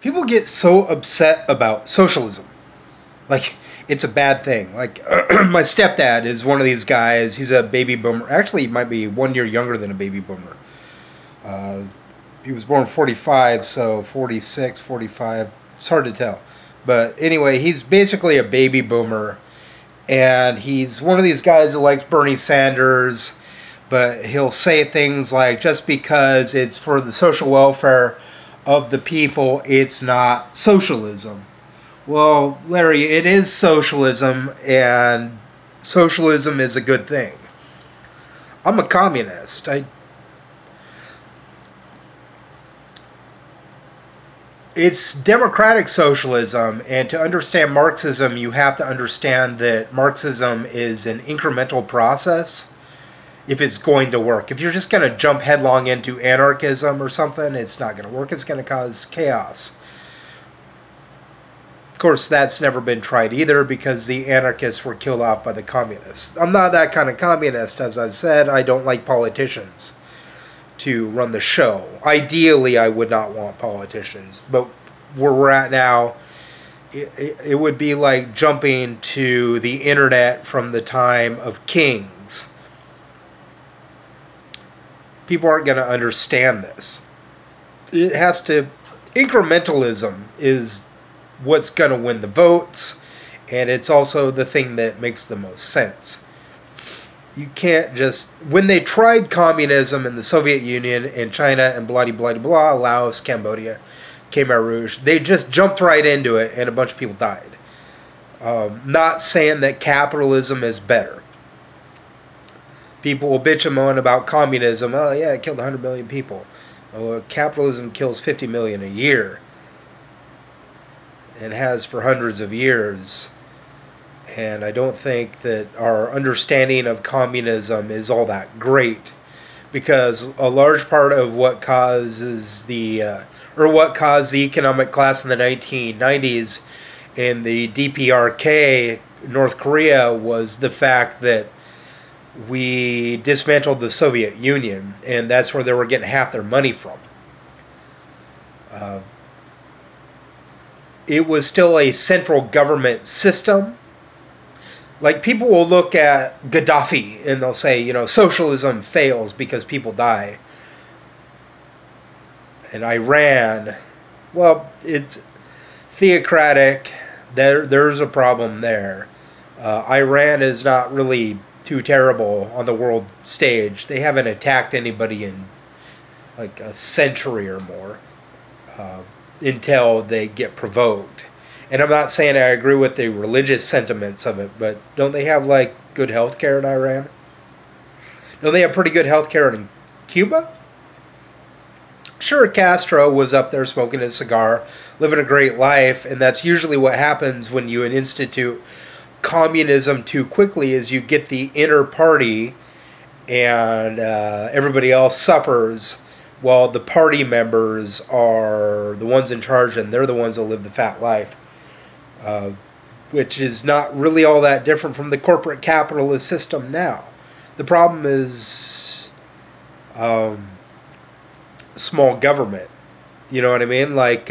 People get so upset about socialism. Like, it's a bad thing. Like, my stepdad is one of these guys. He's a baby boomer. Actually, he might be 1 year younger than a baby boomer. He was born 45, so 46, 45. It's hard to tell. But anyway, he's basically a baby boomer. And he's one of these guys that likes Bernie Sanders. But he'll say things like, just because it's for the social welfare of the people, it's not socialism. Well, Larry, it is socialism, and socialism is a good thing. I'm a communist. It's democratic socialism, and to understand Marxism, you have to understand that Marxism is an incremental process if it's going to work. If you're just going to jump headlong into anarchism or something, it's not going to work. It's going to cause chaos. Of course, that's never been tried either because the anarchists were killed off by the communists. I'm not that kind of communist, as I've said. I don't like politicians to run the show. Ideally, I would not want politicians. But where we're at now, it would be like jumping to the internet from the time of kings. People aren't going to understand this. It has to... Incrementalism is what's going to win the votes, and it's also the thing that makes the most sense. You can't just... When they tried communism in the Soviet Union and China and blah, blah, blah, Laos, Cambodia, Khmer Rouge, they just jumped right into it and a bunch of people died. Not saying that capitalism is better. People will bitch and moan about communism. Oh, yeah, it killed 100 million people. Oh, capitalism kills 50 million a year. And has for hundreds of years. And I don't think that our understanding of communism is all that great. Because a large part of what causes what caused the economic collapse in the 1990s in the DPRK, North Korea, was the fact that we dismantled the Soviet Union, and that's where they were getting half their money from. It was still a central government system. Like, people will look at Gaddafi and they'll say, you know, socialism fails because people die. And Iran, well, it's theocratic. There's a problem there. Iran is not really too terrible on the world stage. They haven't attacked anybody in like a century or more until they get provoked. And I'm not saying I agree with the religious sentiments of it, but don't they have like good health care in Iran? Don't they have pretty good health care in Cuba? Sure, Castro was up there smoking his cigar, living a great life, and that's usually what happens when you institute communism too quickly, is you get the inner party and everybody else suffers while the party members are the ones in charge and they're the ones that live the fat life, which is not really all that different from the corporate capitalist system now. The problem is small government. You know what I mean? Like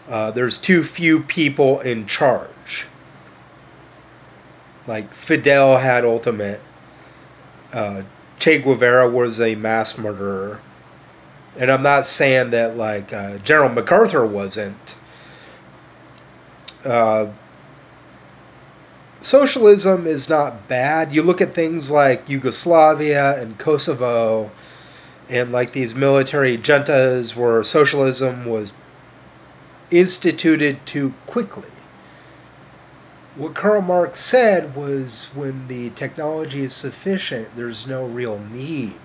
there's too few people in charge. Like Fidel had ultimate. Che Guevara was a mass murderer. And I'm not saying that like General MacArthur wasn't. Socialism is not bad. You look at things like Yugoslavia and Kosovo and like these military juntas where socialism was instituted too quickly. What Karl Marx said was, when the technology is sufficient, there's no real need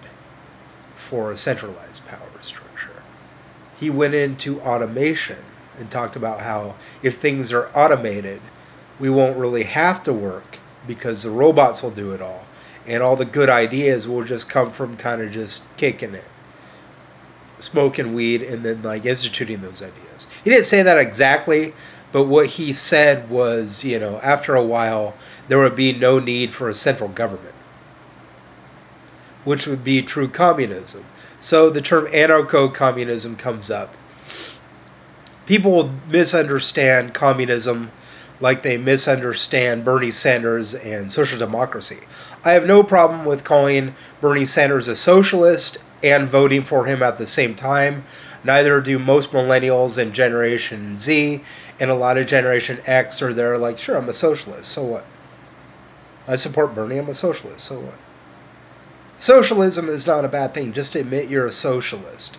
for a centralized power structure. He went into automation and talked about how if things are automated, we won't really have to work because the robots will do it all. And all the good ideas will just come from kind of just kicking it, smoking weed, and then like instituting those ideas. He didn't say that exactly, but what he said was, you know, after a while, there would be no need for a central government, which would be true communism. So the term anarcho-communism comes up. people misunderstand communism like they misunderstand Bernie Sanders and social democracy. I have no problem with calling Bernie Sanders a socialist and voting for him at the same time. Neither do most millennials and Generation Z, and a lot of Generation X are there like, sure, I'm a socialist, so what? I support Bernie, I'm a socialist, so what? Socialism is not a bad thing, just admit you're a socialist.